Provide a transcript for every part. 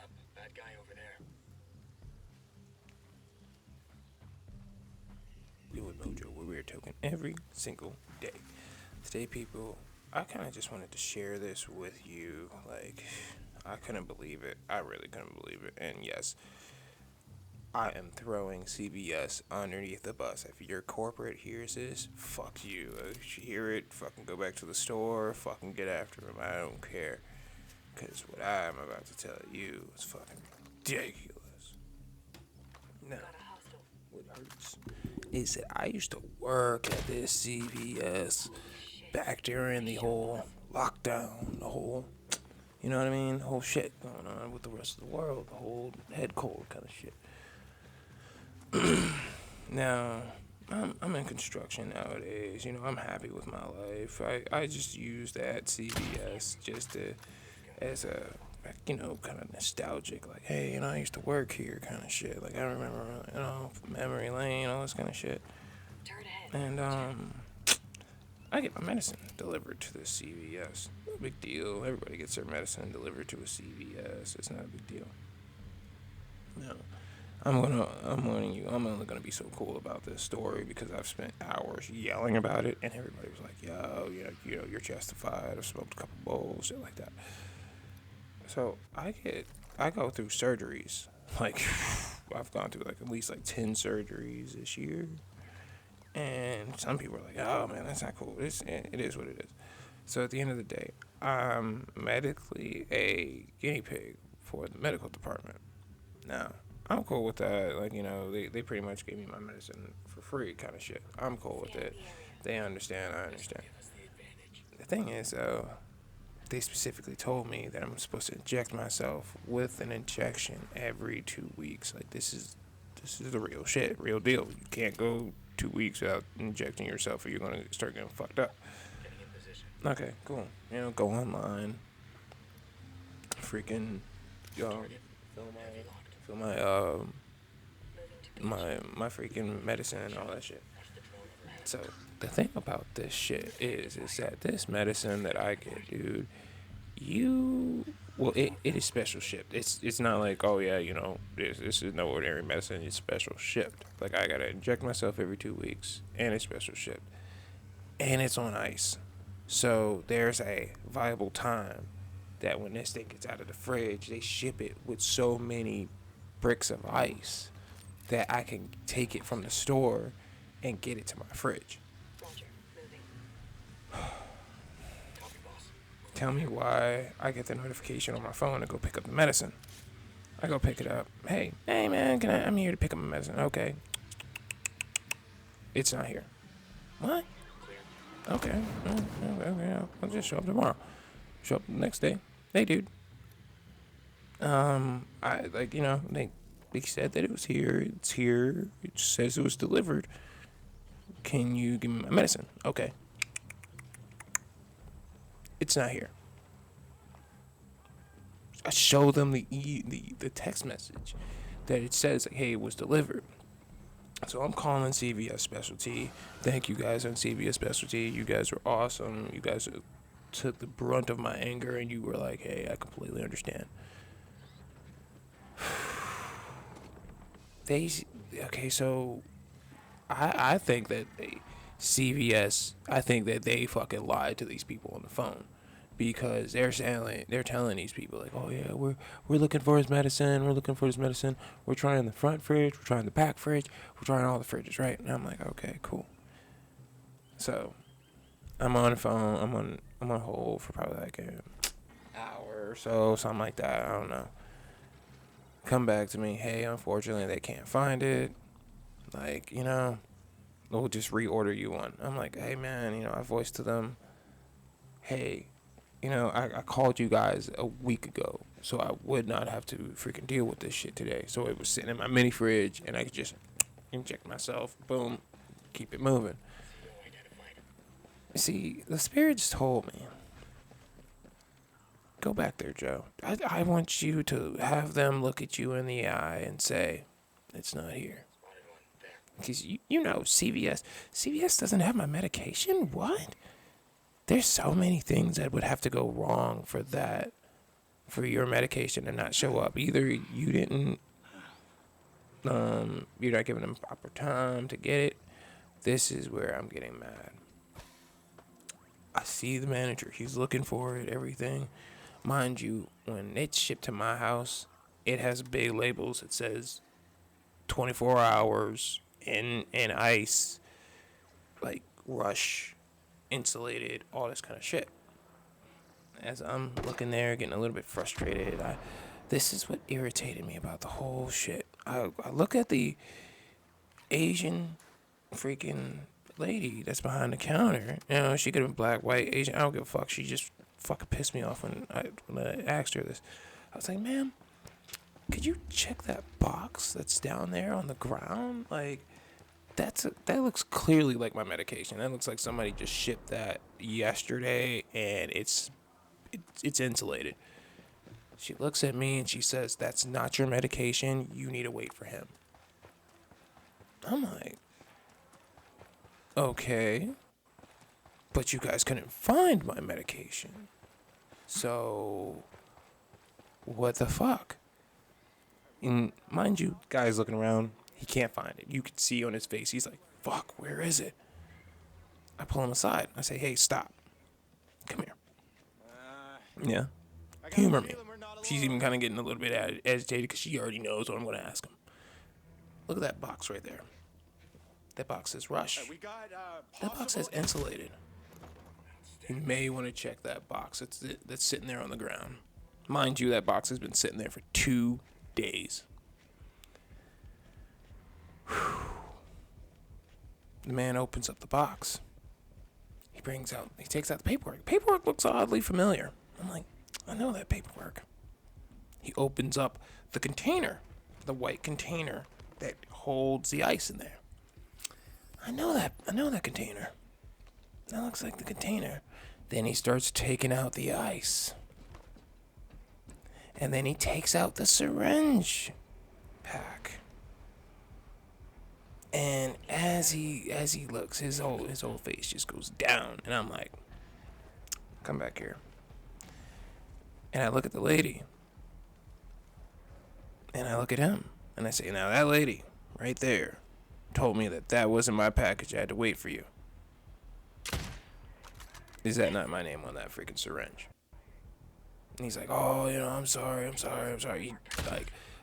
up. Bad guy over there. Doing Mojo, where we're talking every single day. Today, people, I kind of just wanted to share this with you. Like, I couldn't believe it. I really couldn't believe it. And yes, I am throwing CVS underneath the bus. If your corporate hears this, fuck you. If you hear it, fucking go back to the store, fucking get after them. I don't care. Because what I'm about to tell you is fucking ridiculous. Now, what hurts is that I used to work at this CVS back during the whole lockdown, the whole, you know what I mean? The whole shit going on with the rest of the world, the whole head cold kind of shit. Now, I'm in construction nowadays. You know, I'm happy with my life. I just use that CVS just to, as a, kind of nostalgic. Like, hey, I used to work here kind of shit. Like, I remember, memory lane, all this kind of shit. And, I get my medicine delivered to the CVS. No big deal. Everybody gets their medicine delivered to a CVS. It's not a big deal. No. I'm warning you, I'm only gonna be so cool about this story because I've spent hours yelling about it, and everybody was like, "Yo, you're justified. I've smoked a couple bowls, shit like that." So I go through surgeries. Like, I've gone through like at least like 10 surgeries this year, and some people are like, "Oh man, that's not cool." It is what it is. So at the end of the day, I'm medically a guinea pig for the medical department. Now, I'm cool with that. Like, they pretty much gave me my medicine for free kind of shit. I'm cool with it. They understand. I understand. The thing is, though, they specifically told me that I'm supposed to inject myself with an injection every 2 weeks. Like, this is the real shit, real deal. You can't go 2 weeks without injecting yourself or you're going to start getting fucked up. Okay, cool. Go online. Freaking, fill my freaking medicine and all that shit. So the thing about this shit is that this medicine that I get, dude, it is special shipped. It's not like, oh yeah, this is no ordinary medicine. It's special shipped. Like, I gotta inject myself every 2 weeks, and it's special shipped, and it's on ice. So there's a viable time that when this thing gets out of the fridge, they ship it with so many bricks of ice that I can take it from the store and get it to my fridge. Tell me why I get the notification on my phone to go pick up the medicine. I go pick it up. Hey man, I'm here to pick up my medicine. Okay. It's not here. What? Okay. Okay. I'll just show up tomorrow. Show up the next day. Hey, dude. They said that it was here. It's here. It says it was delivered. Can you give me my medicine? Okay. It's not here. I show them the text message that it says, like, hey, it was delivered. So I'm calling CVS Specialty. Thank you guys on CVS Specialty. You guys are awesome. You guys took the brunt of my anger, and you were like, hey, I completely understand. So I think that CVS, I think that they fucking lied to these people on the phone, because they're telling these people, like, oh yeah, we're looking for his medicine, we're trying the front fridge, we're trying the back fridge, we're trying all the fridges, right? And I'm like, okay, cool. So I'm on the phone, I'm on hold for probably like an hour or so, something like that, I don't know. Come back to me, hey, unfortunately they can't find it, like, we'll just reorder you one. I'm like, hey man, I voiced to them, hey, I called you guys a week ago, so I would not have to freaking deal with this shit today. So it was sitting in my mini fridge, and I could just inject myself, boom, keep it moving. See, the spirits told me, go back there, Joe. I want you to have them look at you in the eye and say, it's not here. Because CVS doesn't have my medication? What? There's so many things that would have to go wrong for that for your medication to not show up. Either you didn't, you're not giving them proper time to get it. This is where I'm getting mad. I see the manager. He's looking for it, everything. Mind you, when it's shipped to my house, it has big labels. It says 24 hours in ice, like rush, insulated, all this kind of shit. As I'm looking there, getting a little bit frustrated, this is what irritated me about the whole shit. I look at the Asian freaking lady that's behind the counter. You know, she could have been black, white, Asian. I don't give a fuck. She just fucking pissed me off when I asked her this. I was like, ma'am, could you check that box that's down there on the ground? Like, that looks clearly like my medication. That looks like somebody just shipped that yesterday, and it's insulated. She looks at me and she says, that's not your medication. You need to wait for him. I'm like, okay, but you guys couldn't find my medication. So, what the fuck? And mind you, guy's looking around. He can't find it. You can see on his face. He's like, fuck, where is it? I pull him aside. I say, hey, stop. Come here. Yeah. Humor me. She's even kind of getting a little bit agitated because she already knows what I'm going to ask him. Look at that box right there. That box says Rush. That box says insulated. You may want to check that box that's sitting there on the ground. Mind you, that box has been sitting there for 2 days. Whew. The man opens up the box. He takes out the paperwork. Paperwork looks oddly familiar. I'm like, I know that paperwork. He opens up the container, the white container that holds the ice in there. I know that container. That looks like the container. Then he starts taking out the ice. And then he takes out the syringe pack. And as he looks, his whole face just goes down. And I'm like, come back here. And I look at the lady. And I look at him. And I say, now that lady right there told me that wasn't my package. I had to wait for you. Is that not my name on that freaking syringe? And he's like, oh, I'm sorry.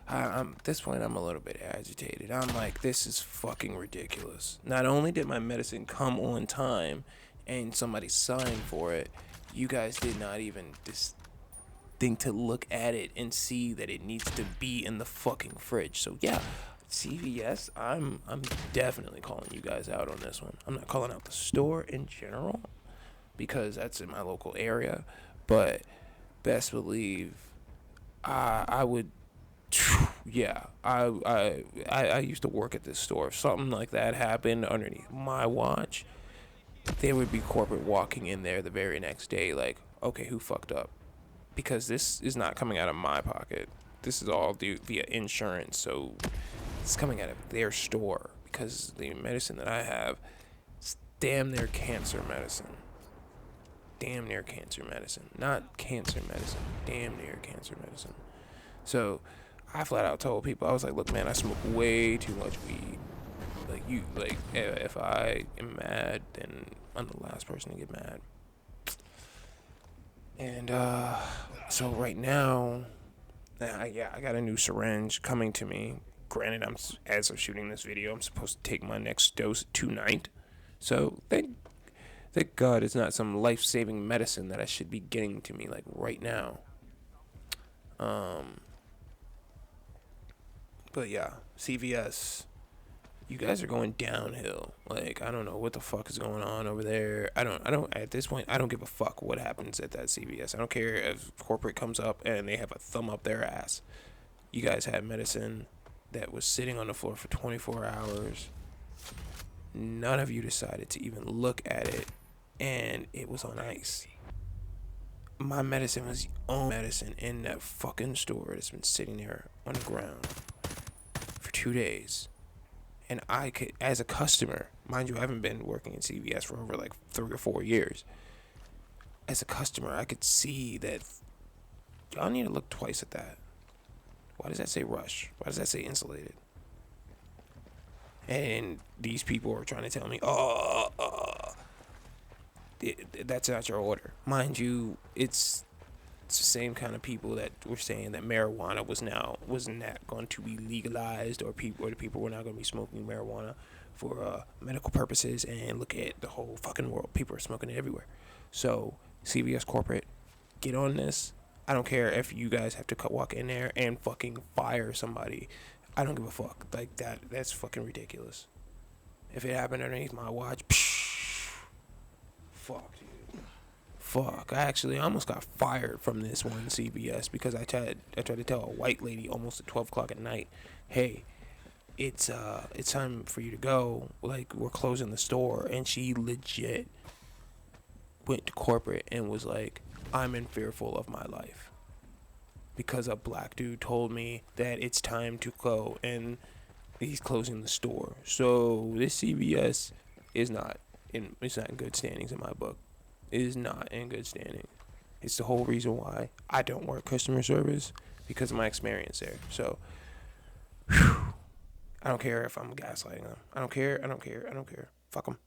I'm at this point, I'm a little bit agitated. I'm like, this is fucking ridiculous. Not only did my medicine come on time and somebody signed for it, you guys did not even think to look at it and see that it needs to be in the fucking fridge. So yeah, CVS, I'm definitely calling you guys out on this one. I'm not calling out the store in general because that's in my local area, but best believe I would. Yeah, I used to work at this store. If something like that happened underneath my watch, there would be corporate walking in there the very next day like, okay, who fucked up? Because this is not coming out of my pocket. This is all due via insurance, so it's coming out of their store because the medicine that I have is damn near cancer medicine. Damn near cancer medicine. Not cancer medicine. Damn near cancer medicine. So I flat out told people, I was like, look, man, I smoke way too much weed. If I am mad, then I'm the last person to get mad. And, so right now, I got a new syringe coming to me. Granted, as I'm shooting this video, I'm supposed to take my next dose tonight. So, thank God it's not some life-saving medicine that I should be getting to me, like, right now. But yeah, CVS, you guys are going downhill. Like, I don't know what the fuck is going on over there. I don't, at this point, I don't give a fuck what happens at that CVS. I don't care if corporate comes up and they have a thumb up their ass. You guys had medicine that was sitting on the floor for 24 hours. None of you decided to even look at it, and it was on ice. My medicine was the only medicine in that fucking store that's been sitting there on the ground for 2 days. And I could, as a customer, mind you, I haven't been working in CVS for over like 3 or 4 years. As a customer, I could see that y'all need to look twice at that. Why does that say rush? Why does that say insulated? And these people are trying to tell me, that's not your order. Mind you, it's the same kind of people that were saying that marijuana was not going to be legalized, or the people were not going to be smoking marijuana for medical purposes. And look at the whole fucking world. People are smoking it everywhere. So CVS corporate, get on this. I don't care if you guys have to walk in there and fucking fire somebody. I don't give a fuck. Like that's fucking ridiculous. If it happened underneath my watch, fuck, dude. Fuck. I almost got fired from this one CVS because I tried to tell a white lady almost at 12 o'clock at night, hey, it's time for you to go. Like, we're closing the store. And she legit went to corporate and was like, I'm in fearful of my life because a black dude told me that it's time to go and he's closing the store. So this CVS is not in good standings in my book. It is not in good standing. It's the whole reason why I don't work customer service, because of my experience there. So I don't care if I'm gaslighting them. I don't care. Fuck them.